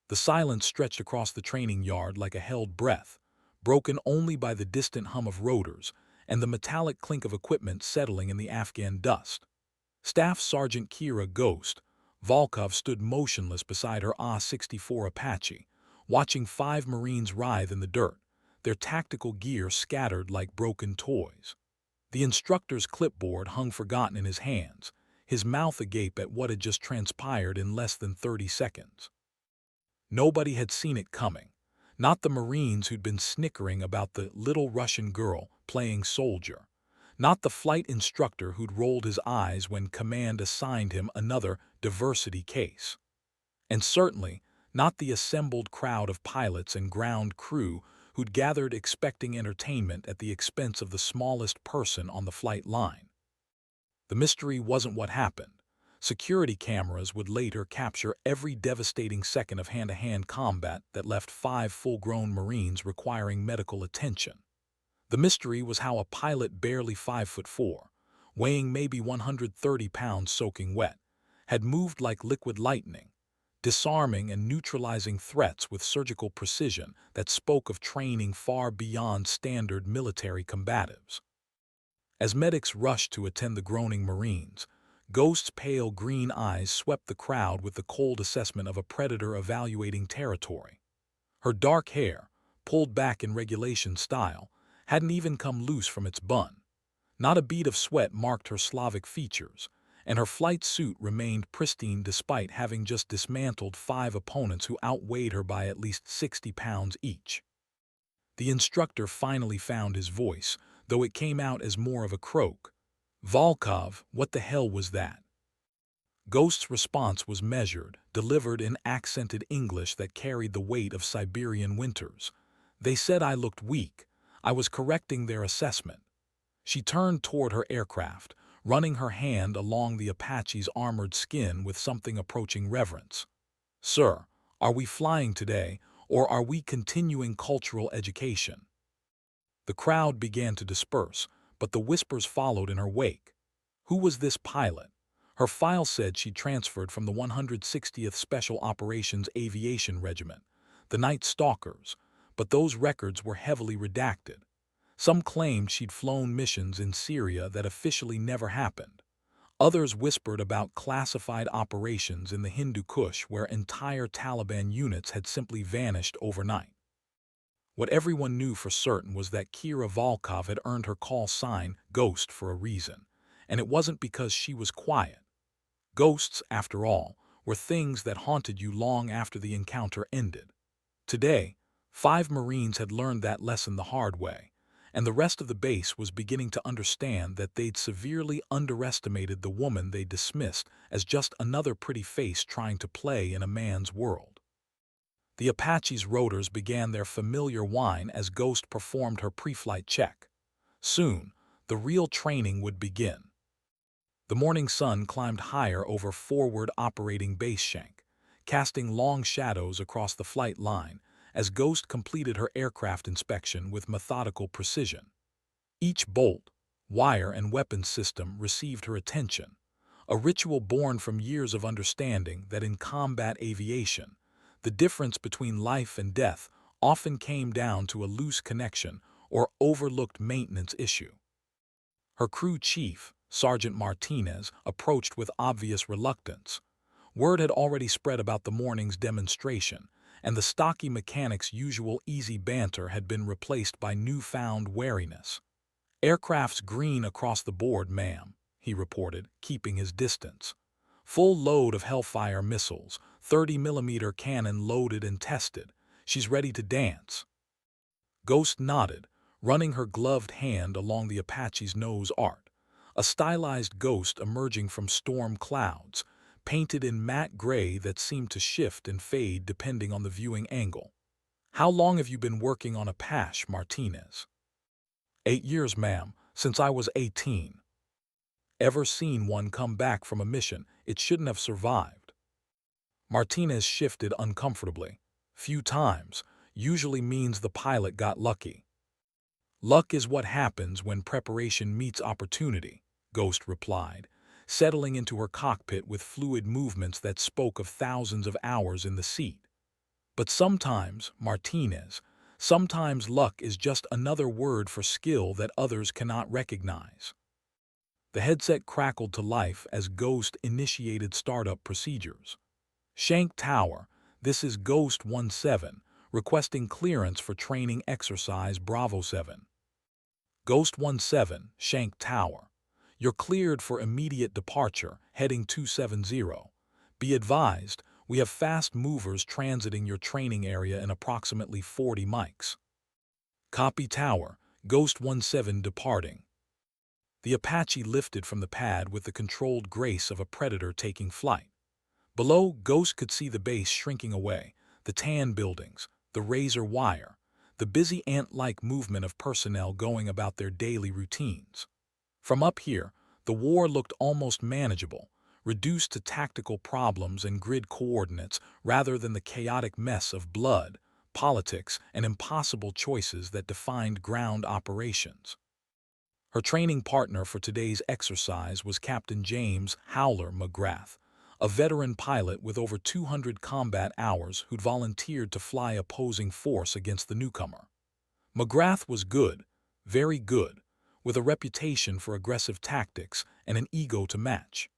The silence stretched across the training yard like a held breath, broken only by the distant hum of rotors and the metallic clink of equipment settling in the Afghan dust. Staff Sergeant Kira Ghost Volkov stood motionless beside her Ah-64 Apache, watching 5 Marines writhe in the dirt, their tactical gear scattered like broken toys. The instructor's clipboard hung forgotten in his hands, his mouth agape at what had just transpired in less than 30 seconds. Nobody had seen it coming, not the Marines who'd been snickering about the little Russian girl playing soldier, not the flight instructor who'd rolled his eyes when command assigned him another diversity case, and certainly not the assembled crowd of pilots and ground crew who'd gathered expecting entertainment at the expense of the smallest person on the flight line. The mystery wasn't what happened. Security cameras would later capture every devastating second of hand-to-hand combat that left 5 full-grown Marines requiring medical attention. The mystery was how a pilot barely 5'4", weighing maybe 130 pounds soaking wet, had moved like liquid lightning, disarming and neutralizing threats with surgical precision that spoke of training far beyond standard military combatives. As medics rushed to attend the groaning Marines, Ghost's pale green eyes swept the crowd with the cold assessment of a predator evaluating territory. Her dark hair, pulled back in regulation style, hadn't even come loose from its bun. Not a bead of sweat marked her Slavic features, and her flight suit remained pristine despite having just dismantled 5 opponents who outweighed her by at least 60 pounds each. The instructor finally found his voice, though it came out as more of a croak. "Volkov, what the hell was that?" Ghost's response was measured, delivered in accented English that carried the weight of Siberian winters. "They said I looked weak. I was correcting their assessment." She turned toward her aircraft, running her hand along the Apache's armored skin with something approaching reverence. "Sir, are we flying today, or are we continuing cultural education?" The crowd began to disperse, but the whispers followed in her wake. Who was this pilot? Her file said she'd transferred from the 160th Special Operations Aviation Regiment, the Night Stalkers, but those records were heavily redacted. Some claimed she'd flown missions in Syria that officially never happened. Others whispered about classified operations in the Hindu Kush where entire Taliban units had simply vanished overnight. What everyone knew for certain was that Kira Volkov had earned her call sign Ghost for a reason, and it wasn't because she was quiet. Ghosts, after all, were things that haunted you long after the encounter ended. Today, 5 Marines had learned that lesson the hard way, and the rest of the base was beginning to understand that they'd severely underestimated the woman they dismissed as just another pretty face trying to play in a man's world. The Apache's rotors began their familiar whine as Ghost performed her pre-flight check. Soon, the real training would begin. The morning sun climbed higher over forward operating base shank, casting long shadows across the flight line as Ghost completed her aircraft inspection with methodical precision. Each bolt, wire, and weapons system received her attention, a ritual born from years of understanding that in combat aviation, the difference between life and death often came down to a loose connection or overlooked maintenance issue. Her crew chief, Sergeant Martinez, approached with obvious reluctance. Word had already spread about the morning's demonstration, and the stocky mechanic's usual easy banter had been replaced by newfound wariness. "Aircraft's green across the board, ma'am," he reported, keeping his distance. "Full load of Hellfire missiles, 30mm cannon loaded and tested. She's ready to dance." Ghost nodded, running her gloved hand along the Apache's nose art, a stylized ghost emerging from storm clouds, painted in matte gray that seemed to shift and fade depending on the viewing angle. "How long have you been working on Apache, Martinez?" "8 years, ma'am, since I was 18. Ever seen one come back from a mission it shouldn't have survived?" Martinez shifted uncomfortably. "Few times, usually means the pilot got lucky." "Luck is what happens when preparation meets opportunity," Ghost replied, settling into her cockpit with fluid movements that spoke of thousands of hours in the seat. But sometimes, Martinez, sometimes luck is just another word for skill that others cannot recognize. The headset crackled to life as Ghost initiated startup procedures. Shank Tower, this is Ghost 17, requesting clearance for training exercise Bravo 7. Ghost 17, Shank Tower. You're cleared for immediate departure, heading 270. Be advised, we have fast movers transiting your training area in approximately 40 mics. Copy Tower, Ghost 17 departing. The Apache lifted from the pad with the controlled grace of a predator taking flight. Below, Ghost could see the base shrinking away, the tan buildings, the razor wire, the busy ant-like movement of personnel going about their daily routines. From up here, the war looked almost manageable, reduced to tactical problems and grid coordinates rather than the chaotic mess of blood, politics, and impossible choices that defined ground operations. Her training partner for today's exercise was Captain James Howler McGrath, a veteran pilot with over 200 combat hours who'd volunteered to fly opposing force against the newcomer. McGrath was good, very good, with a reputation for aggressive tactics and an ego to match.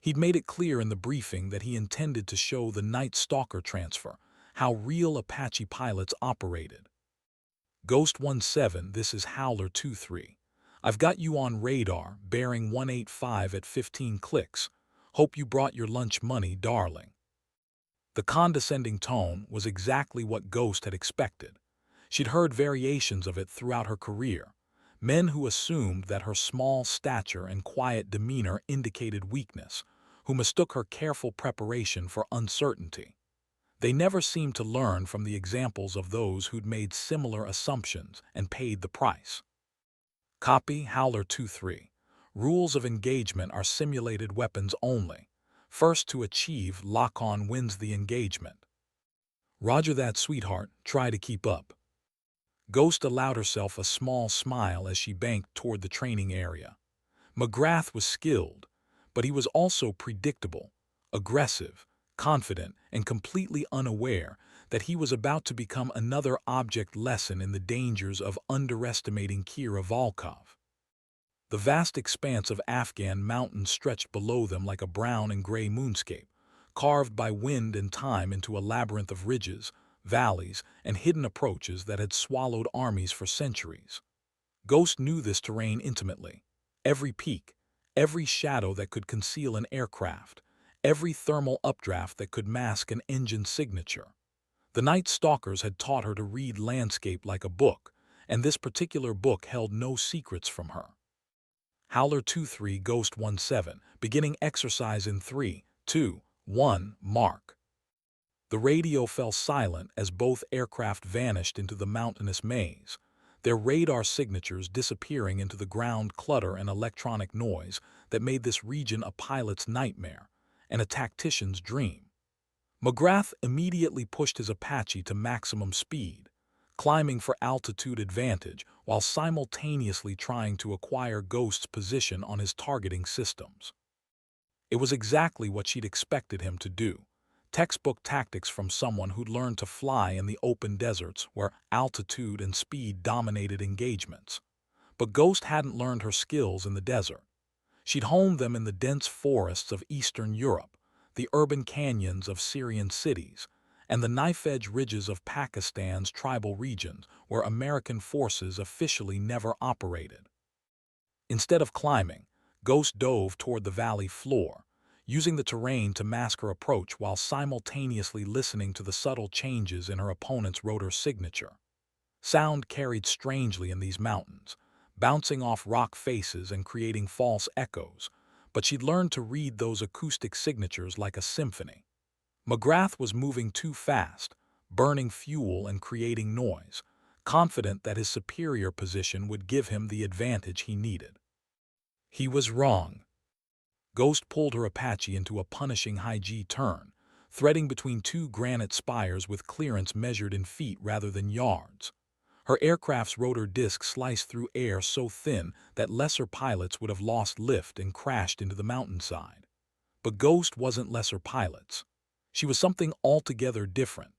He'd made it clear in the briefing that he intended to show the Night Stalker transfer, how real Apache pilots operated. Ghost 17, this is Howler 23. I've got you on radar, bearing 185 at 15 clicks. Hope you brought your lunch money, darling. The condescending tone was exactly what Ghost had expected. She'd heard variations of it throughout her career. Men who assumed that her small stature and quiet demeanor indicated weakness, who mistook her careful preparation for uncertainty. They never seemed to learn from the examples of those who'd made similar assumptions and paid the price. Copy Howler 23. Rules of engagement are simulated weapons only. First to achieve lock-on wins the engagement. Roger that, sweetheart. Try to keep up. Ghost allowed herself a small smile as she banked toward the training area. McGrath was skilled, but he was also predictable, aggressive, confident, and completely unaware that he was about to become another object lesson in the dangers of underestimating Kira Volkov. The vast expanse of Afghan mountains stretched below them like a brown and gray moonscape, carved by wind and time into a labyrinth of ridges, valleys, and hidden approaches that had swallowed armies for centuries. Ghost knew this terrain intimately. Every peak, every shadow that could conceal an aircraft, every thermal updraft that could mask an engine signature. The Night Stalkers had taught her to read landscape like a book, and this particular book held no secrets from her. Howler 23 Ghost 17, beginning exercise in 3, 2, 1, mark. The radio fell silent as both aircraft vanished into the mountainous maze, their radar signatures disappearing into the ground clutter and electronic noise that made this region a pilot's nightmare and a tactician's dream. McGrath immediately pushed his Apache to maximum speed, climbing for altitude advantage while simultaneously trying to acquire Ghost's position on his targeting systems. It was exactly what she'd expected him to do. Textbook tactics from someone who'd learned to fly in the open deserts where altitude and speed dominated engagements. But Ghost hadn't learned her skills in the desert. She'd honed them in the dense forests of Eastern Europe, the urban canyons of Syrian cities, and the knife-edge ridges of Pakistan's tribal regions where American forces officially never operated. Instead of climbing, Ghost dove toward the valley floor, using the terrain to mask her approach while simultaneously listening to the subtle changes in her opponent's rotor signature. Sound carried strangely in these mountains, bouncing off rock faces and creating false echoes, but she'd learned to read those acoustic signatures like a symphony. McGrath was moving too fast, burning fuel and creating noise, confident that his superior position would give him the advantage he needed. He was wrong. Ghost pulled her Apache into a punishing high-G turn, threading between two granite spires with clearance measured in feet rather than yards. Her aircraft's rotor disc sliced through air so thin that lesser pilots would have lost lift and crashed into the mountainside. But Ghost wasn't lesser pilots. She was something altogether different,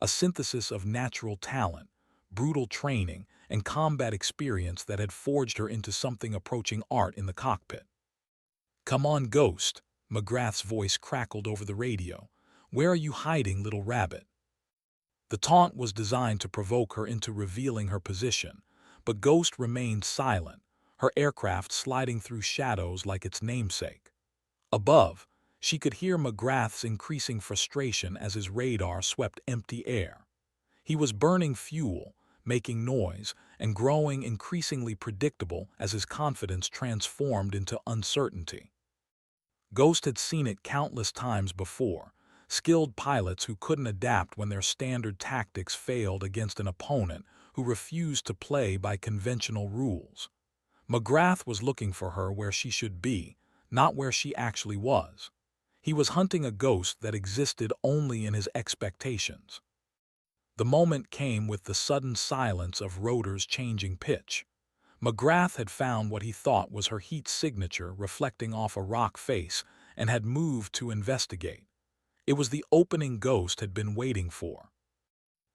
a synthesis of natural talent, brutal training, and combat experience that had forged her into something approaching art in the cockpit. "Come on, Ghost," McGrath's voice crackled over the radio. "Where are you hiding, little rabbit?" The taunt was designed to provoke her into revealing her position, but Ghost remained silent, her aircraft sliding through shadows like its namesake. Above, she could hear McGrath's increasing frustration as his radar swept empty air. He was burning fuel, making noise, and growing increasingly predictable as his confidence transformed into uncertainty. Ghost had seen it countless times before, skilled pilots who couldn't adapt when their standard tactics failed against an opponent who refused to play by conventional rules. McGrath was looking for her where she should be, not where she actually was. He was hunting a ghost that existed only in his expectations. The moment came with the sudden silence of rotors changing pitch. McGrath had found what he thought was her heat signature reflecting off a rock face and had moved to investigate. It was the opening Ghost had been waiting for.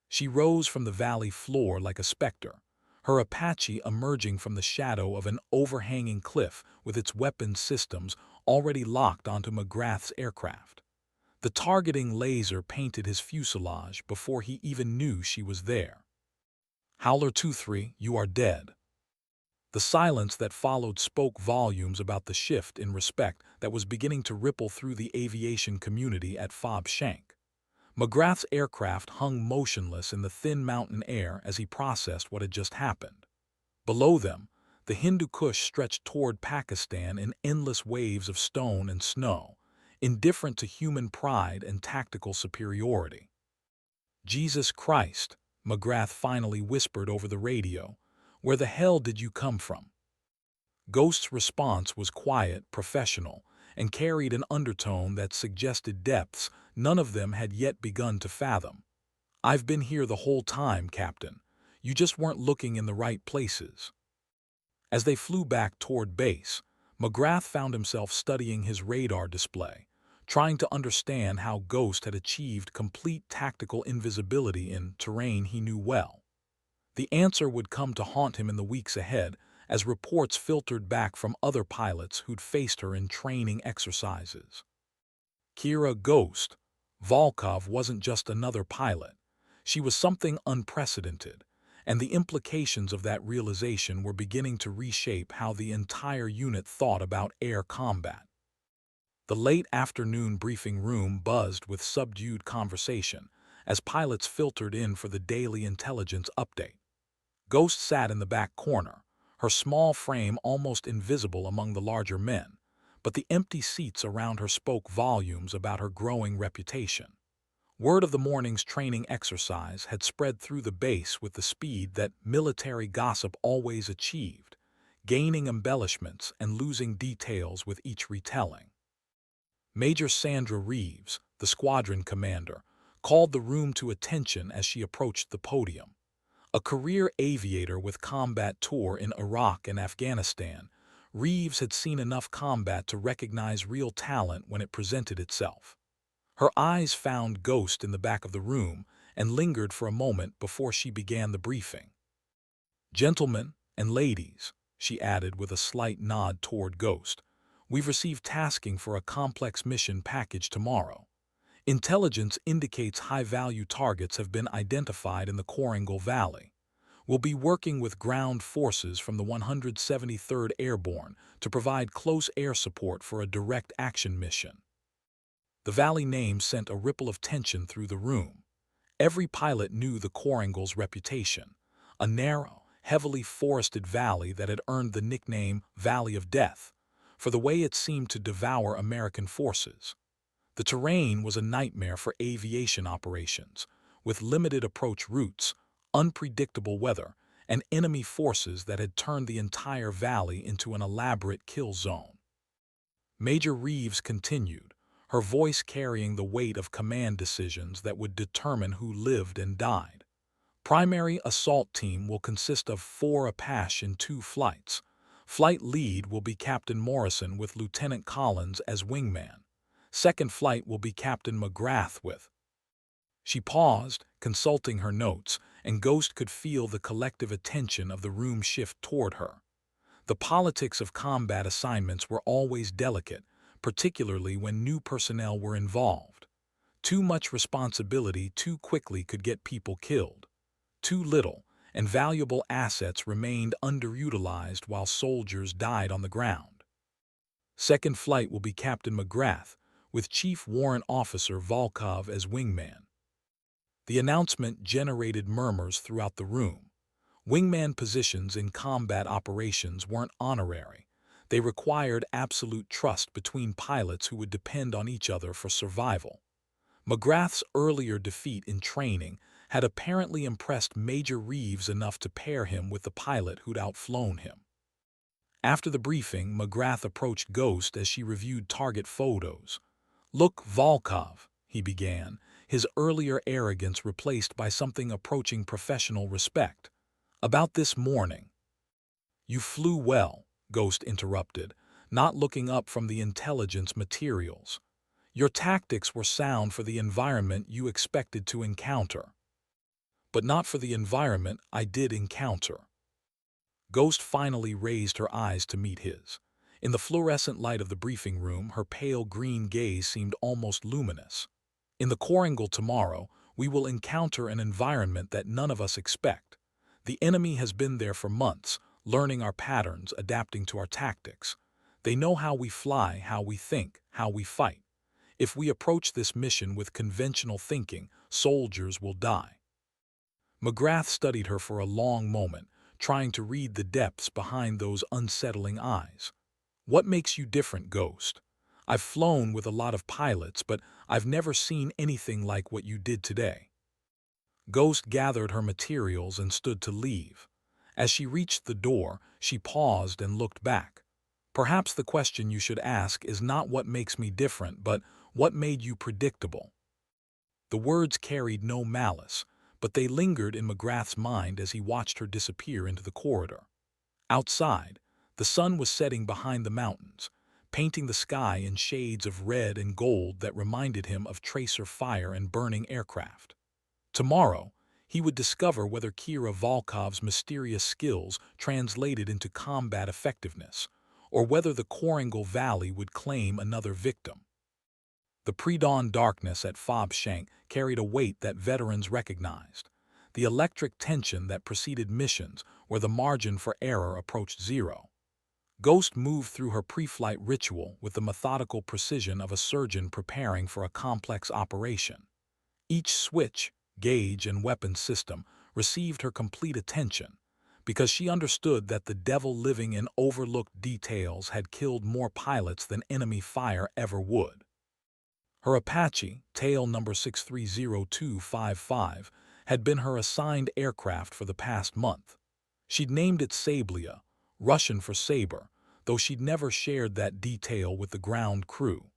She rose from the valley floor like a specter, her Apache emerging from the shadow of an overhanging cliff with its weapons systems already locked onto McGrath's aircraft. The targeting laser painted his fuselage before he even knew she was there. "Howler 2-3, you are dead." The silence that followed spoke volumes about the shift in respect that was beginning to ripple through the aviation community at Fob Shank. McGrath's aircraft hung motionless in the thin mountain air as he processed what had just happened. Below them, the Hindu Kush stretched toward Pakistan in endless waves of stone and snow, indifferent to human pride and tactical superiority. "Jesus Christ," McGrath finally whispered over the radio, "where the hell did you come from?" Ghost's response was quiet, professional, and carried an undertone that suggested depths none of them had yet begun to fathom. "I've been here the whole time, Captain. You just weren't looking in the right places." As they flew back toward base, McGrath found himself studying his radar display, trying to understand how Ghost had achieved complete tactical invisibility in terrain he knew well. The answer would come to haunt him in the weeks ahead as reports filtered back from other pilots who'd faced her in training exercises. Kira Ghost, Volkov wasn't just another pilot. She was something unprecedented, and the implications of that realization were beginning to reshape how the entire unit thought about air combat. The late afternoon briefing room buzzed with subdued conversation as pilots filtered in for the daily intelligence update. Ghost sat in the back corner, her small frame almost invisible among the larger men, but the empty seats around her spoke volumes about her growing reputation. Word of the morning's training exercise had spread through the base with the speed that military gossip always achieved, gaining embellishments and losing details with each retelling. Major Sandra Reeves, the squadron commander, called the room to attention as she approached the podium. A career aviator with combat tour in Iraq and Afghanistan, Reeves had seen enough combat to recognize real talent when it presented itself. Her eyes found Ghost in the back of the room and lingered for a moment before she began the briefing. "Gentlemen and ladies," she added with a slight nod toward Ghost, "we've received tasking for a complex mission package tomorrow. Intelligence indicates high-value targets have been identified in the Korangal Valley. We'll be working with ground forces from the 173rd Airborne to provide close air support for a direct action mission." The valley name sent a ripple of tension through the room. Every pilot knew the Korangal's reputation, a narrow, heavily forested valley that had earned the nickname Valley of Death, for the way it seemed to devour American forces. The terrain was a nightmare for aviation operations, with limited approach routes, unpredictable weather, and enemy forces that had turned the entire valley into an elaborate kill zone. Major Reeves continued, her voice carrying the weight of command decisions that would determine who lived and died. "Primary assault team will consist of 4 Apache in 2 flights. Flight lead will be Captain Morrison with Lieutenant Collins as wingman. Second flight will be Captain McGrath with..." She paused, consulting her notes, and Ghost could feel the collective attention of the room shift toward her. The politics of combat assignments were always delicate, particularly when new personnel were involved. Too much responsibility too quickly could get people killed. Too little, and valuable assets remained underutilized while soldiers died on the ground. Second flight will be Captain McGrath, with Chief Warrant Officer Volkov as wingman. The announcement generated murmurs throughout the room. Wingman positions in combat operations weren't honorary. They required absolute trust between pilots who would depend on each other for survival. McGrath's earlier defeat in training had apparently impressed Major Reeves enough to pair him with the pilot who'd outflown him. After the briefing, McGrath approached Ghost as she reviewed target photos. "Look, Volkov," he began, his earlier arrogance replaced by something approaching professional respect. "About this morning." "You flew well," Ghost interrupted, not looking up from the intelligence materials. "Your tactics were sound for the environment you expected to encounter." "But not for the environment I did encounter." Ghost finally raised her eyes to meet his. In the fluorescent light of the briefing room, her pale green gaze seemed almost luminous. "In the Koringal tomorrow, we will encounter an environment that none of us expect. The enemy has been there for months, learning our patterns, adapting to our tactics. They know how we fly, how we think, how we fight. If we approach this mission with conventional thinking, soldiers will die." McGrath studied her for a long moment, trying to read the depths behind those unsettling eyes. "What makes you different, Ghost? I've flown with a lot of pilots, but I've never seen anything like what you did today." Ghost gathered her materials and stood to leave. As she reached the door, she paused and looked back. "Perhaps the question you should ask is not what makes me different, but what made you predictable." The words carried no malice, but they lingered in McGrath's mind as he watched her disappear into the corridor. Outside, the sun was setting behind the mountains, painting the sky in shades of red and gold that reminded him of tracer fire and burning aircraft. Tomorrow, he would discover whether Kira Volkov's mysterious skills translated into combat effectiveness, or whether the Koringal Valley would claim another victim. The pre-dawn darkness at Fob Shank carried a weight that veterans recognized. The electric tension that preceded missions where the margin for error approached zero. Ghost moved through her pre-flight ritual with the methodical precision of a surgeon preparing for a complex operation. Each switch, gauge, and weapon system received her complete attention, because she understood that the devil living in overlooked details had killed more pilots than enemy fire ever would. Her Apache, tail number 630255, had been her assigned aircraft for the past month. She'd named it Sablia, Russian for saber, though she'd never shared that detail with the ground crew.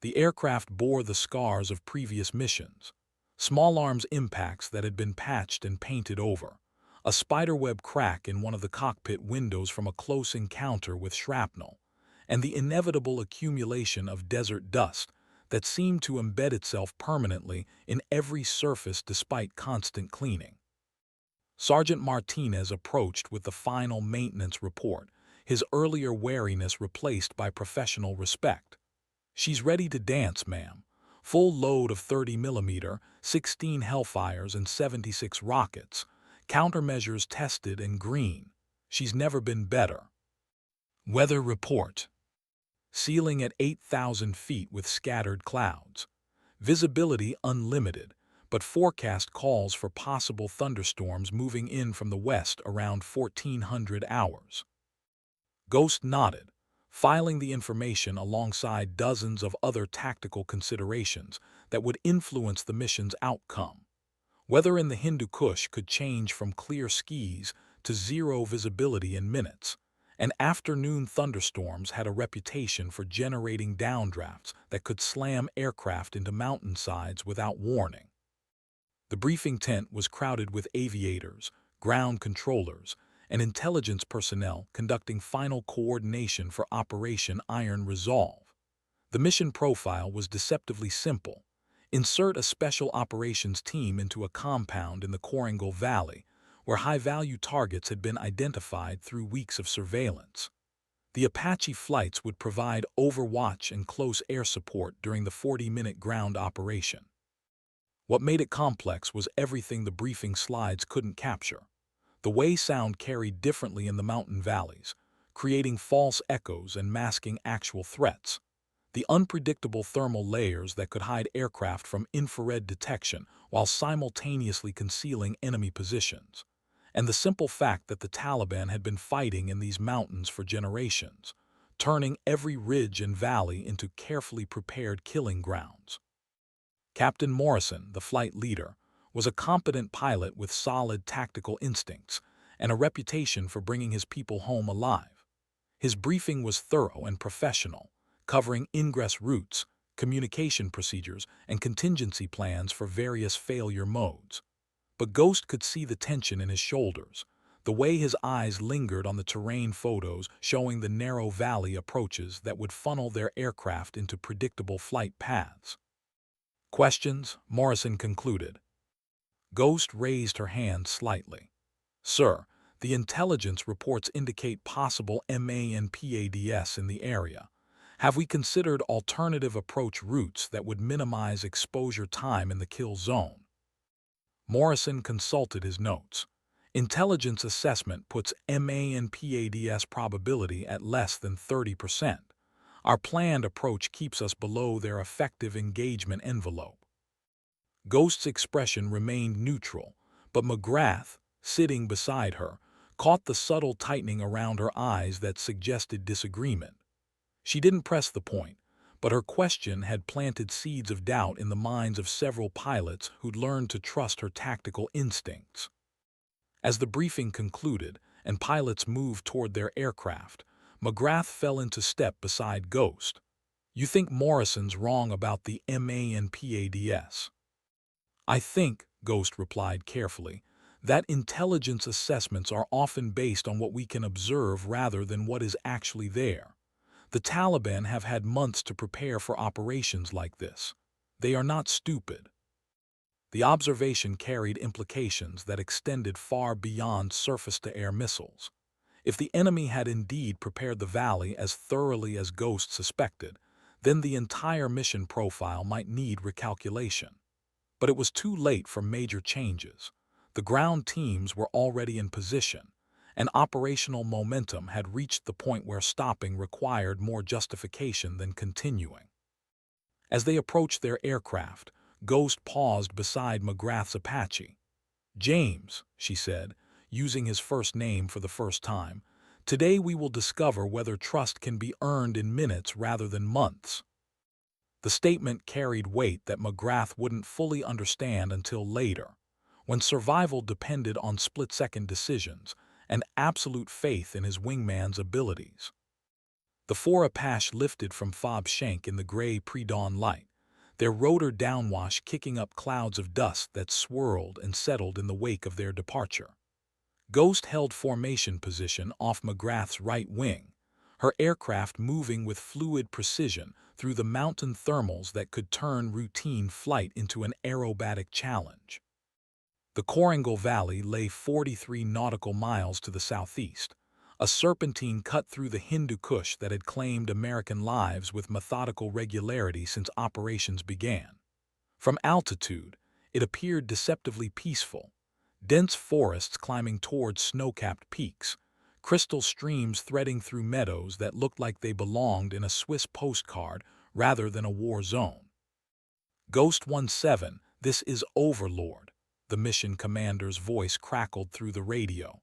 The aircraft bore the scars of previous missions: small arms impacts that had been patched and painted over, a spiderweb crack in one of the cockpit windows from a close encounter with shrapnel, and the inevitable accumulation of desert dust that seemed to embed itself permanently in every surface despite constant cleaning. Sergeant Martinez approached with the final maintenance report, his earlier wariness replaced by professional respect. "She's ready to dance, ma'am. Full load of 30mm, 16 Hellfires and 76 rockets. Countermeasures tested and green. She's never been better." Weather report. Ceiling at 8,000 feet with scattered clouds. Visibility unlimited, but forecast calls for possible thunderstorms moving in from the west around 1400 hours. Ghost nodded, filing the information alongside dozens of other tactical considerations that would influence the mission's outcome. Weather in the Hindu Kush could change from clear skies to zero visibility in minutes, and afternoon thunderstorms had a reputation for generating downdrafts that could slam aircraft into mountainsides without warning. The briefing tent was crowded with aviators, ground controllers, and intelligence personnel conducting final coordination for Operation Iron Resolve. The mission profile was deceptively simple: Insert a special operations team into a compound in the Korangal Valley, where high-value targets had been identified through weeks of surveillance. The Apache flights would provide overwatch and close air support during the 40-minute ground operation. What made it complex was everything the briefing slides couldn't capture. The way sound carried differently in the mountain valleys, creating false echoes and masking actual threats. The unpredictable thermal layers that could hide aircraft from infrared detection while simultaneously concealing enemy positions. And the simple fact that the Taliban had been fighting in these mountains for generations, turning every ridge and valley into carefully prepared killing grounds. Captain Morrison, the flight leader, was a competent pilot with solid tactical instincts and a reputation for bringing his people home alive. His briefing was thorough and professional, covering ingress routes, communication procedures, and contingency plans for various failure modes. But Ghost could see the tension in his shoulders, the way his eyes lingered on the terrain photos showing the narrow valley approaches that would funnel their aircraft into predictable flight paths. Questions? Morrison concluded. Ghost raised her hand slightly. Sir, the intelligence reports indicate possible MANPADS in the area. Have we considered alternative approach routes that would minimize exposure time in the kill zone? Morrison consulted his notes. Intelligence assessment puts MANPADS probability at less than 30%. Our planned approach keeps us below their effective engagement envelope. Ghost's expression remained neutral, but McGrath, sitting beside her, caught the subtle tightening around her eyes that suggested disagreement. She didn't press the point, but her question had planted seeds of doubt in the minds of several pilots who'd learned to trust her tactical instincts. As the briefing concluded and pilots moved toward their aircraft, McGrath fell into step beside Ghost. You think Morrison's wrong about the MANPADS? I think, Ghost replied carefully, that intelligence assessments are often based on what we can observe rather than what is actually there. The Taliban have had months to prepare for operations like this. They are not stupid. The observation carried implications that extended far beyond surface-to-air missiles. If the enemy had indeed prepared the valley as thoroughly as Ghost suspected, then the entire mission profile might need recalculation. But it was too late for major changes. The ground teams were already in position, and operational momentum had reached the point where stopping required more justification than continuing. As they approached their aircraft, Ghost paused beside McGrath's Apache. James, she said, using his first name for the first time, today we will discover whether trust can be earned in minutes rather than months. The statement carried weight that McGrath wouldn't fully understand until later, when survival depended on split-second decisions and absolute faith in his wingman's abilities. The four Apache lifted from Fob Shank in the gray pre-dawn light, their rotor downwash kicking up clouds of dust that swirled and settled in the wake of their departure. Ghost held formation position off McGrath's right wing, her aircraft moving with fluid precision through the mountain thermals that could turn routine flight into an aerobatic challenge. The Korangal Valley lay 43 nautical miles to the southeast, a serpentine cut through the Hindu Kush that had claimed American lives with methodical regularity since operations began. From altitude, it appeared deceptively peaceful, dense forests climbing towards snow-capped peaks, crystal streams threading through meadows that looked like they belonged in a Swiss postcard rather than a war zone. Ghost 17, this is Overlord, the mission commander's voice crackled through the radio.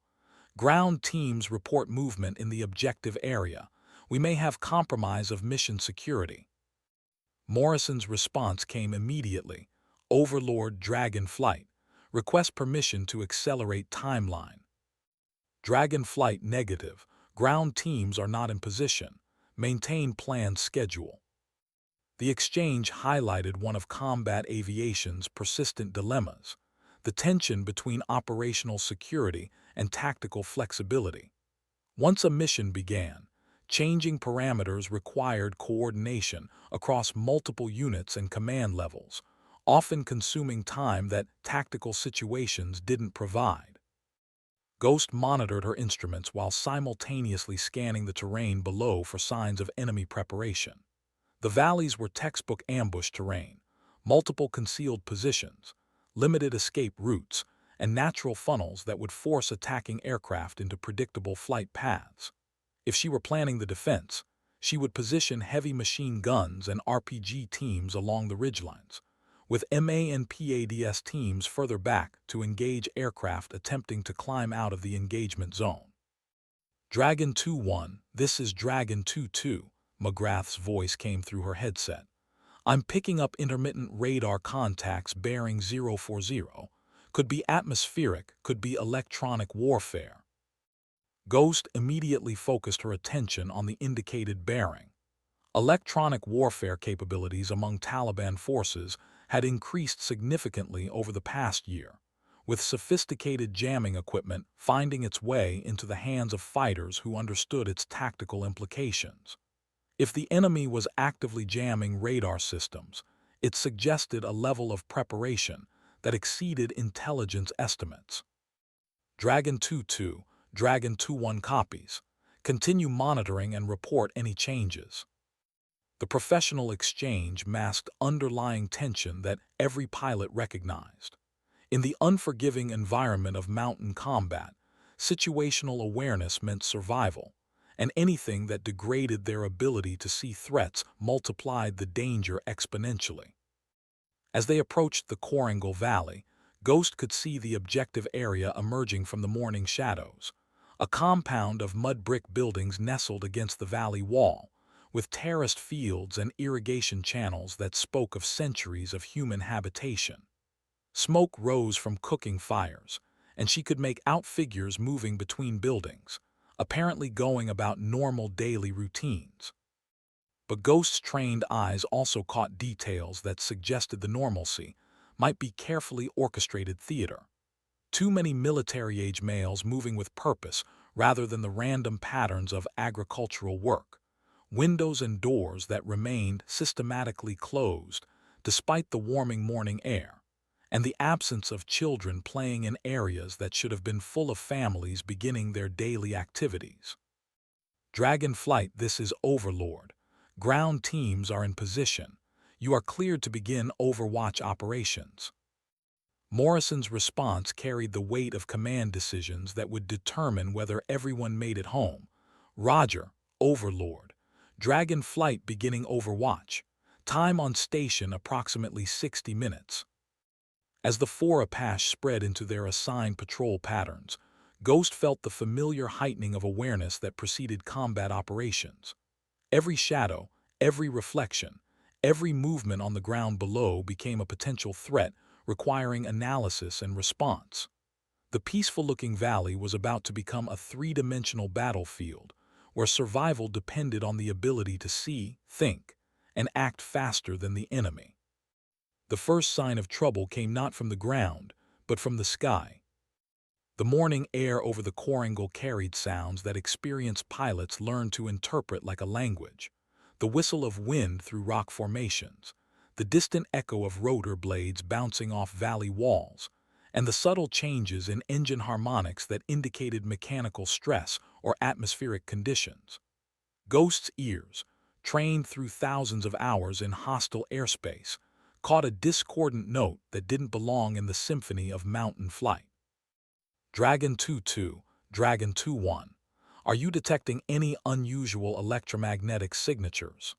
Ground teams report movement in the objective area. We may have compromise of mission security. Morrison's response came immediately. Overlord Dragon Flight. Request permission to accelerate timeline. Dragon Flight negative. Ground teams are not in position. Maintain planned schedule. The exchange highlighted one of combat aviation's persistent dilemmas, the tension between operational security and tactical flexibility. Once a mission began, changing parameters required coordination across multiple units and command levels, often consuming time that tactical situations didn't provide. Ghost monitored her instruments while simultaneously scanning the terrain below for signs of enemy preparation. The valleys were textbook ambush terrain, multiple concealed positions, limited escape routes, and natural funnels that would force attacking aircraft into predictable flight paths. If she were planning the defense, she would position heavy machine guns and RPG teams along the ridgelines, with MA and PADS teams further back to engage aircraft attempting to climb out of the engagement zone. Dragon 2-1, this is Dragon 2-2, McGrath's voice came through her headset. I'm picking up intermittent radar contacts bearing 040. Could be atmospheric, could be electronic warfare. Ghost immediately focused her attention on the indicated bearing. Electronic warfare capabilities among Taliban forces had increased significantly over the past year, with sophisticated jamming equipment finding its way into the hands of fighters who understood its tactical implications. If the enemy was actively jamming radar systems, it suggested a level of preparation that exceeded intelligence estimates. Dragon 2-2, Dragon 2-1 copies. Continue monitoring and report any changes. The professional exchange masked underlying tension that every pilot recognized. In the unforgiving environment of mountain combat, situational awareness meant survival, and anything that degraded their ability to see threats multiplied the danger exponentially. As they approached the Korangal Valley, Ghost could see the objective area emerging from the morning shadows, a compound of mud brick buildings nestled against the valley wall, with terraced fields and irrigation channels that spoke of centuries of human habitation. Smoke rose from cooking fires, and she could make out figures moving between buildings, apparently going about normal daily routines. But Ghost's trained eyes also caught details that suggested the normalcy might be carefully orchestrated theater. Too many military-age males moving with purpose rather than the random patterns of agricultural work. Windows and doors that remained systematically closed despite the warming morning air, and the absence of children playing in areas that should have been full of families beginning their daily activities. Dragon Flight, this is Overlord. Ground teams are in position. You are cleared to begin Overwatch operations. Morrison's response carried the weight of command decisions that would determine whether everyone made it home. Roger, Overlord. Dragon Flight beginning Overwatch. Time on station approximately 60 minutes. As the four Apache spread into their assigned patrol patterns, Ghost felt the familiar heightening of awareness that preceded combat operations. Every shadow, every reflection, every movement on the ground below became a potential threat requiring analysis and response. The peaceful-looking valley was about to become a three-dimensional battlefield, where survival depended on the ability to see, think, and act faster than the enemy. The first sign of trouble came not from the ground, but from the sky. The morning air over the Korangal carried sounds that experienced pilots learned to interpret like a language. The whistle of wind through rock formations, the distant echo of rotor blades bouncing off valley walls, and the subtle changes in engine harmonics that indicated mechanical stress or atmospheric conditions. Ghost's ears, trained through thousands of hours in hostile airspace, caught a discordant note that didn't belong in the symphony of mountain flight. Dragon 2-2, Dragon 2-1. Are you detecting any unusual electromagnetic signatures?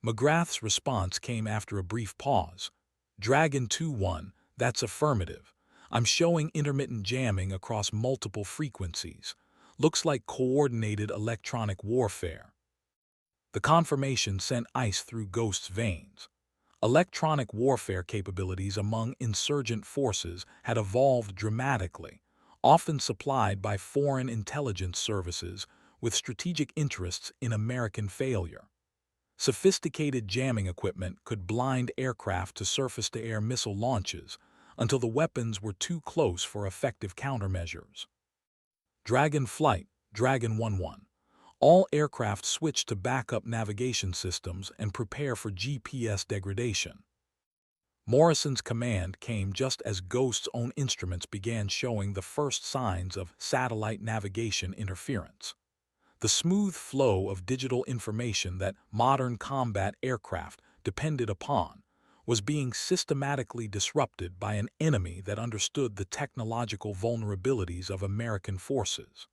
McGrath's response came after a brief pause. Dragon 2-1, that's affirmative. I'm showing intermittent jamming across multiple frequencies. Looks like coordinated electronic warfare. The confirmation sent ice through Ghost's veins. Electronic warfare capabilities among insurgent forces had evolved dramatically, often supplied by foreign intelligence services with strategic interests in American failure. Sophisticated jamming equipment could blind aircraft to surface-to-air missile launches until the weapons were too close for effective countermeasures. Dragon Flight, Dragon 1-1. All aircraft switch to backup navigation systems and prepare for GPS degradation. Morrison's command came just as Ghost's own instruments began showing the first signs of satellite navigation interference. The smooth flow of digital information that modern combat aircraft depended upon was being systematically disrupted by an enemy that understood the technological vulnerabilities of American forces.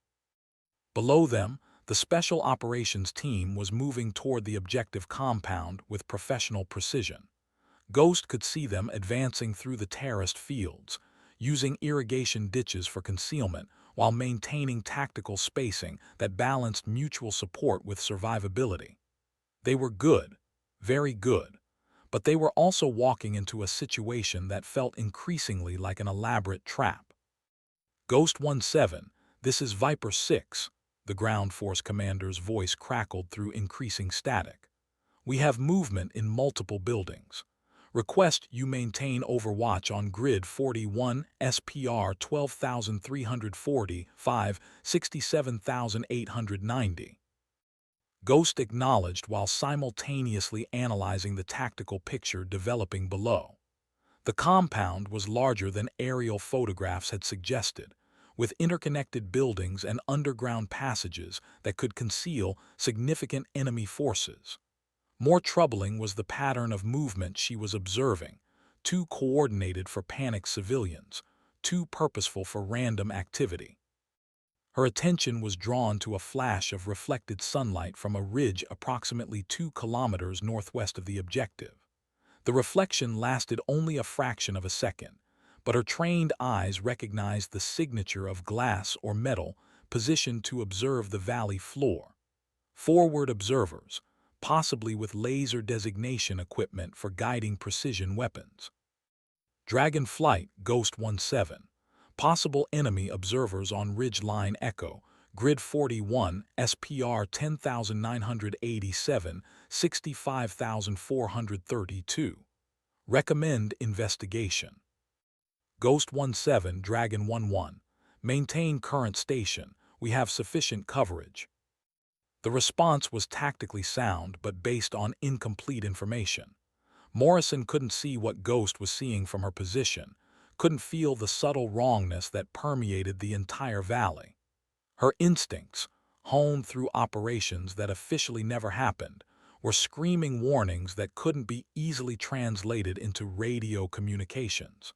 Below them, the Special Operations Team was moving toward the objective compound with professional precision. Ghost could see them advancing through the terraced fields, using irrigation ditches for concealment while maintaining tactical spacing that balanced mutual support with survivability. They were good, very good, but they were also walking into a situation that felt increasingly like an elaborate trap. Ghost 17, this is Viper 6, the ground force commander's voice crackled through increasing static. We have movement in multiple buildings. Request you maintain overwatch on Grid 41 SPR 12,340 5 67,890. Ghost acknowledged while simultaneously analyzing the tactical picture developing below. The compound was larger than aerial photographs had suggested, with interconnected buildings and underground passages that could conceal significant enemy forces. More troubling was the pattern of movement she was observing, too coordinated for panicked civilians, too purposeful for random activity. Her attention was drawn to a flash of reflected sunlight from a ridge approximately 2 kilometers northwest of the objective. The reflection lasted only a fraction of a second, but her trained eyes recognized the signature of glass or metal positioned to observe the valley floor. Forward observers, possibly with laser designation equipment for guiding precision weapons. Dragon Flight Ghost 17. Possible enemy observers on Ridgeline Echo, Grid 41, SPR 10,987, 65,432. Recommend investigation. Ghost 17 Dragon 11. Maintain current station. We have sufficient coverage. The response was tactically sound but based on incomplete information. Morrison couldn't see what Ghost was seeing from her position, couldn't feel the subtle wrongness that permeated the entire valley. Her instincts, honed through operations that officially never happened, were screaming warnings that couldn't be easily translated into radio communications.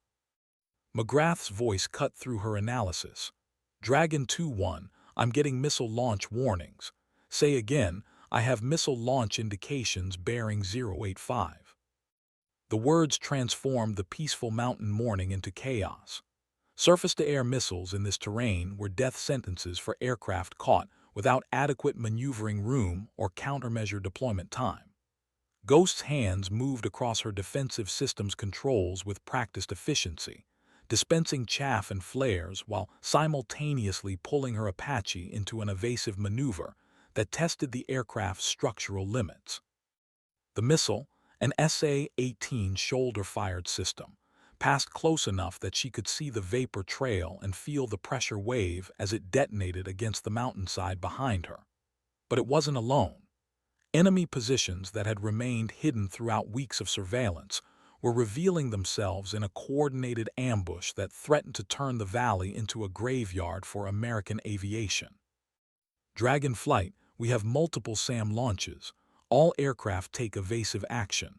McGrath's voice cut through her analysis. Dragon 2-1, I'm getting missile launch warnings. Say again, I have missile launch indications bearing 085. The words transformed the peaceful mountain morning into chaos. Surface-to-air missiles in this terrain were death sentences for aircraft caught without adequate maneuvering room or countermeasure deployment time. Ghost's hands moved across her defensive systems controls with practiced efficiency, dispensing chaff and flares while simultaneously pulling her Apache into an evasive maneuver that tested the aircraft's structural limits. The missile, an SA-18 shoulder-fired system, passed close enough that she could see the vapor trail and feel the pressure wave as it detonated against the mountainside behind her. But it wasn't alone. Enemy positions that had remained hidden throughout weeks of surveillance were revealing themselves in a coordinated ambush that threatened to turn the valley into a graveyard for American aviation. Dragon Flight, we have multiple SAM launches. All aircraft take evasive action.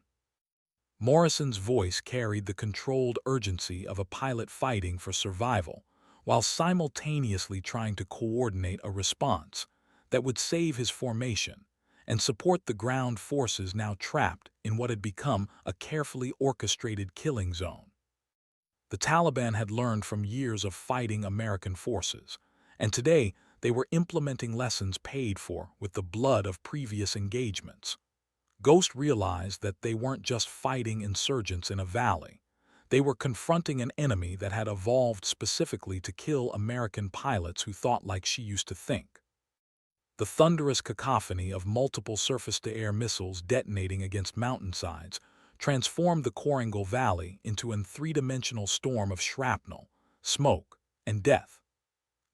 Morrison's voice carried the controlled urgency of a pilot fighting for survival, while simultaneously trying to coordinate a response that would save his formation and support the ground forces now trapped in what had become a carefully orchestrated killing zone. The Taliban had learned from years of fighting American forces, and today they were implementing lessons paid for with the blood of previous engagements. Ghost realized that they weren't just fighting insurgents in a valley. They were confronting an enemy that had evolved specifically to kill American pilots who thought like she used to think. The thunderous cacophony of multiple surface-to-air missiles detonating against mountainsides transformed the Korangal Valley into a three-dimensional storm of shrapnel, smoke, and death.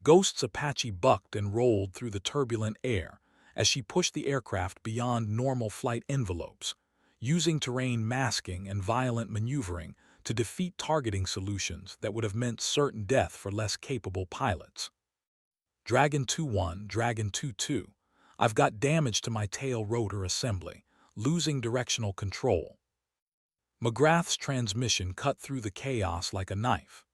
Ghost's Apache bucked and rolled through the turbulent air as she pushed the aircraft beyond normal flight envelopes, using terrain masking and violent maneuvering to defeat targeting solutions that would have meant certain death for less capable pilots. Dragon 2-1, Dragon 2-2. I've got damage to my tail rotor assembly, losing directional control. McGrath's transmission cut through the chaos like a knife.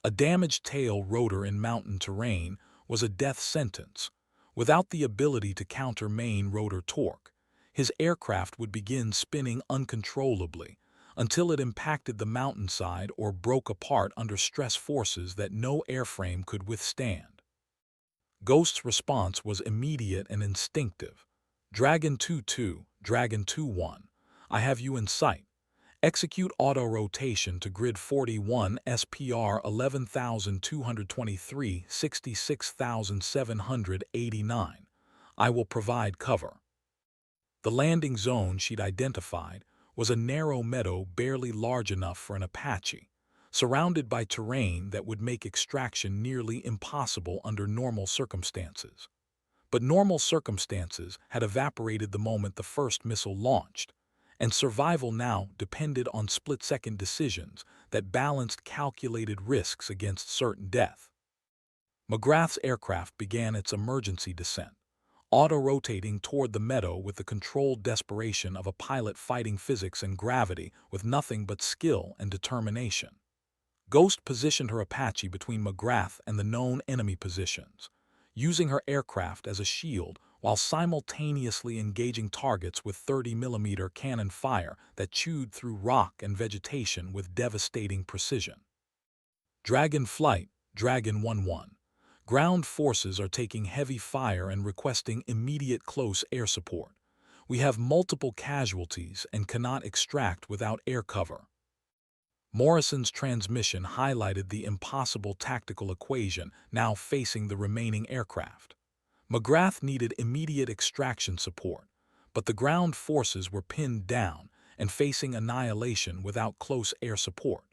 A damaged tail rotor in mountain terrain was a death sentence. Without the ability to counter main rotor torque, his aircraft would begin spinning uncontrollably until it impacted the mountainside or broke apart under stress forces that no airframe could withstand. Ghost's response was immediate and instinctive. Dragon 2-2, Dragon 2-1. I have you in sight. Execute auto-rotation to grid 41 SPR 11,223, 66,789. I will provide cover. The landing zone she'd identified was a narrow meadow barely large enough for an Apache, surrounded by terrain that would make extraction nearly impossible under normal circumstances. But normal circumstances had evaporated the moment the first missile launched, and survival now depended on split-second decisions that balanced calculated risks against certain death. McGrath's aircraft began its emergency descent, auto-rotating toward the meadow with the controlled desperation of a pilot fighting physics and gravity with nothing but skill and determination. Ghost positioned her Apache between McGrath and the known enemy positions, using her aircraft as a shield while simultaneously engaging targets with 30mm cannon fire that chewed through rock and vegetation with devastating precision. Dragon Flight, Dragon 1-1. Ground forces are taking heavy fire and requesting immediate close air support. We have multiple casualties and cannot extract without air cover. Morrison's transmission highlighted the impossible tactical equation now facing the remaining aircraft. McGrath needed immediate extraction support, but the ground forces were pinned down and facing annihilation without close air support.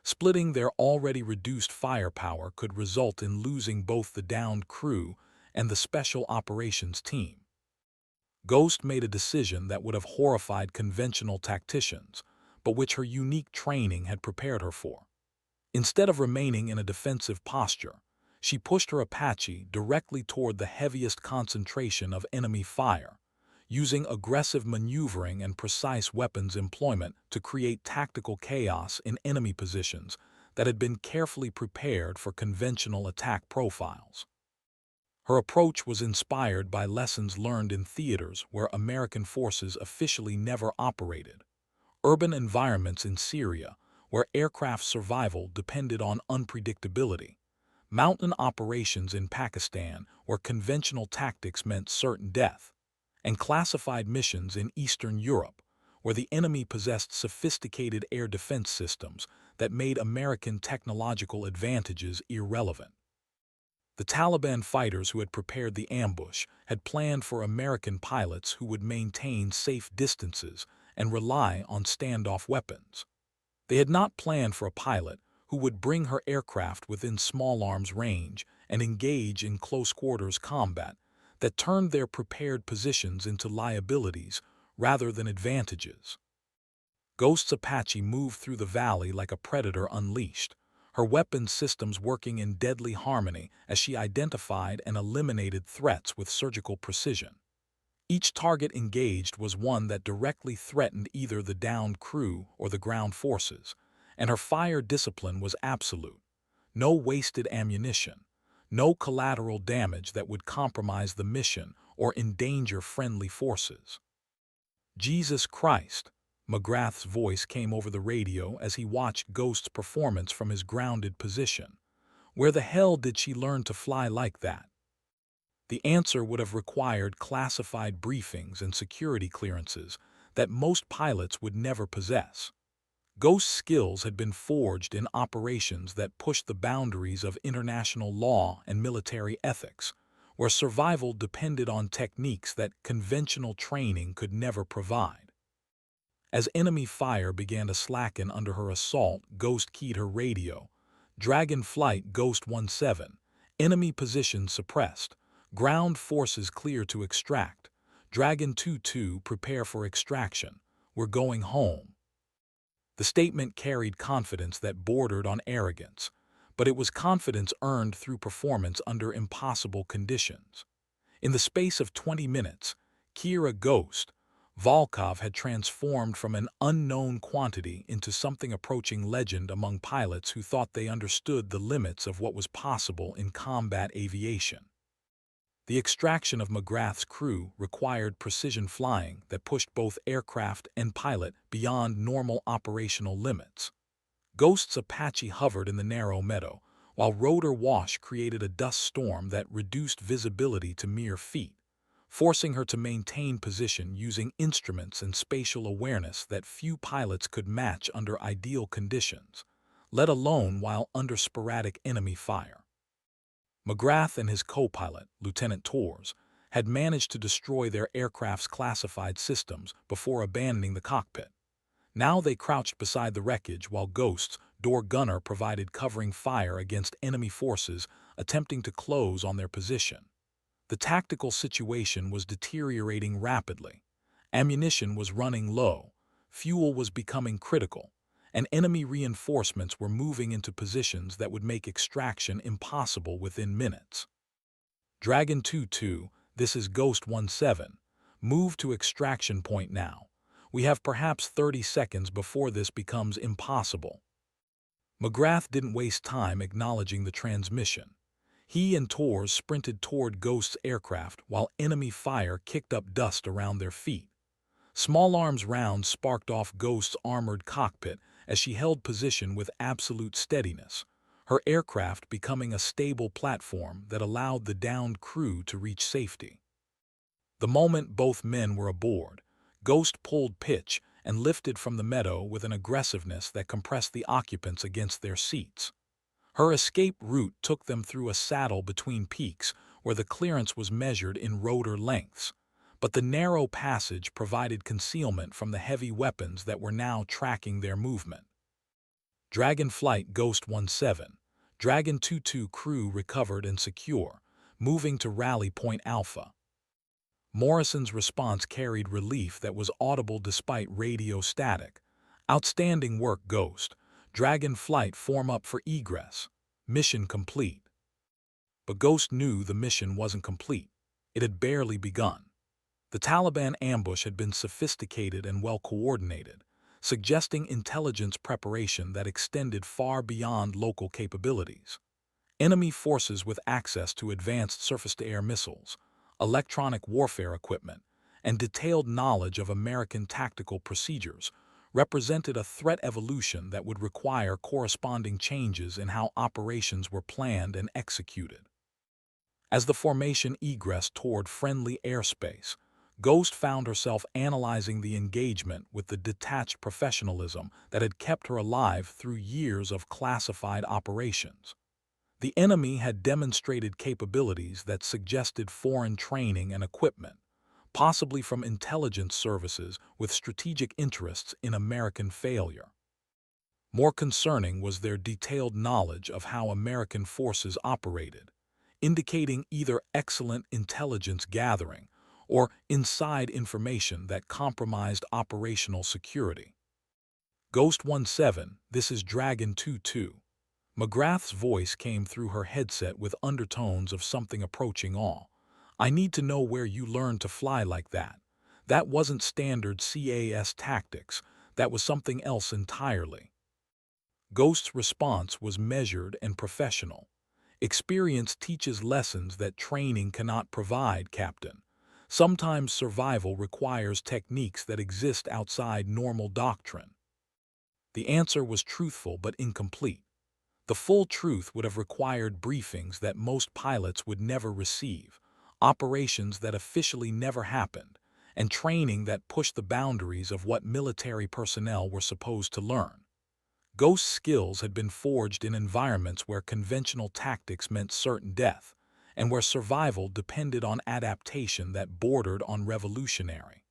Splitting their already reduced firepower could result in losing both the downed crew and the special operations team. Ghost made a decision that would have horrified conventional tacticians, but which her unique training had prepared her for. Instead of remaining in a defensive posture, she pushed her Apache directly toward the heaviest concentration of enemy fire, using aggressive maneuvering and precise weapons employment to create tactical chaos in enemy positions that had been carefully prepared for conventional attack profiles. Her approach was inspired by lessons learned in theaters where American forces officially never operated, urban environments in Syria where aircraft survival depended on unpredictability, mountain operations in Pakistan where conventional tactics meant certain death, and classified missions in Eastern Europe where the enemy possessed sophisticated air defense systems that made American technological advantages irrelevant. The Taliban fighters who had prepared the ambush had planned for American pilots who would maintain safe distances and rely on standoff weapons. They had not planned for a pilot who would bring her aircraft within small arms range and engage in close-quarters combat that turned their prepared positions into liabilities rather than advantages. Ghost's Apache moved through the valley like a predator unleashed, her weapons systems working in deadly harmony as she identified and eliminated threats with surgical precision. Each target engaged was one that directly threatened either the downed crew or the ground forces, and her fire discipline was absolute. No wasted ammunition, no collateral damage that would compromise the mission or endanger friendly forces. Jesus Christ, McGrath's voice came over the radio as he watched Ghost's performance from his grounded position. Where the hell did she learn to fly like that? The answer would have required classified briefings and security clearances that most pilots would never possess. Ghost's skills had been forged in operations that pushed the boundaries of international law and military ethics, where survival depended on techniques that conventional training could never provide. As enemy fire began to slacken under her assault, Ghost keyed her radio. Dragon Flight Ghost 17, enemy position suppressed. Ground forces clear to extract. Dragon 2-2 prepare for extraction. "We're going home." The statement carried confidence that bordered on arrogance, but it was confidence earned through performance under impossible conditions. In the space of 20 minutes, Kira Ghost, Volkov had transformed from an unknown quantity into something approaching legend among pilots who thought they understood the limits of what was possible in combat aviation. The extraction of McGrath's crew required precision flying that pushed both aircraft and pilot beyond normal operational limits. Ghost's Apache hovered in the narrow meadow, while rotor wash created a dust storm that reduced visibility to mere feet, forcing her to maintain position using instruments and spatial awareness that few pilots could match under ideal conditions, let alone while under sporadic enemy fire. McGrath and his co-pilot, Lieutenant Torres, had managed to destroy their aircraft's classified systems before abandoning the cockpit. Now they crouched beside the wreckage while Ghost's door gunner provided covering fire against enemy forces attempting to close on their position. The tactical situation was deteriorating rapidly. Ammunition was running low, fuel was becoming critical, and enemy reinforcements were moving into positions that would make extraction impossible within minutes. Dragon 2-2, this is Ghost 1-7. Move to extraction point now. We have perhaps 30 seconds before this becomes impossible. McGrath didn't waste time acknowledging the transmission. He and Torres sprinted toward Ghost's aircraft while enemy fire kicked up dust around their feet. Small arms rounds sparked off Ghost's armored cockpit as she held position with absolute steadiness, her aircraft becoming a stable platform that allowed the downed crew to reach safety. The moment both men were aboard, Ghost pulled pitch and lifted from the meadow with an aggressiveness that compressed the occupants against their seats. Her escape route took them through a saddle between peaks where the clearance was measured in rotor lengths, but the narrow passage provided concealment from the heavy weapons that were now tracking their movement. Dragon Flight Ghost 1-7. Dragon 2-2 crew recovered and secure, moving to Rally Point Alpha. Morrison's response carried relief that was audible despite radio static. Outstanding work, Ghost. Dragon Flight form up for egress. Mission complete. But Ghost knew the mission wasn't complete. It had barely begun. The Taliban ambush had been sophisticated and well-coordinated, suggesting intelligence preparation that extended far beyond local capabilities. Enemy forces with access to advanced surface-to-air missiles, electronic warfare equipment, and detailed knowledge of American tactical procedures represented a threat evolution that would require corresponding changes in how operations were planned and executed. As the formation egressed toward friendly airspace, Ghost found herself analyzing the engagement with the detached professionalism that had kept her alive through years of classified operations. The enemy had demonstrated capabilities that suggested foreign training and equipment, possibly from intelligence services with strategic interests in American failure. More concerning was their detailed knowledge of how American forces operated, indicating either excellent intelligence gathering or inside information that compromised operational security. Ghost 1-7, this is Dragon 2-2. McGrath's voice came through her headset with undertones of something approaching awe. I need to know where you learned to fly like that. That wasn't standard CAS tactics. That was something else entirely. Ghost's response was measured and professional. Experience teaches lessons that training cannot provide, Captain. Sometimes survival requires techniques that exist outside normal doctrine. The answer was truthful but incomplete. The full truth would have required briefings that most pilots would never receive, operations that officially never happened, and training that pushed the boundaries of what military personnel were supposed to learn. Ghost's skills had been forged in environments where conventional tactics meant certain death, and where survival depended on adaptation that bordered on revolutionary.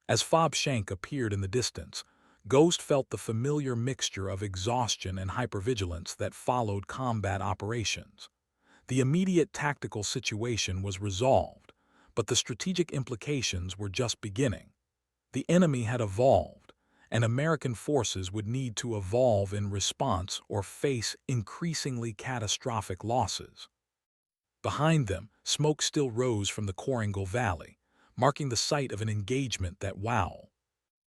As Fob Shank appeared in the distance, Ghost felt the familiar mixture of exhaustion and hypervigilance that followed combat operations. The immediate tactical situation was resolved, but the strategic implications were just beginning. The enemy had evolved, and American forces would need to evolve in response or face increasingly catastrophic losses. Behind them, smoke still rose from the Koringal Valley, marking the site of an engagement that, wow,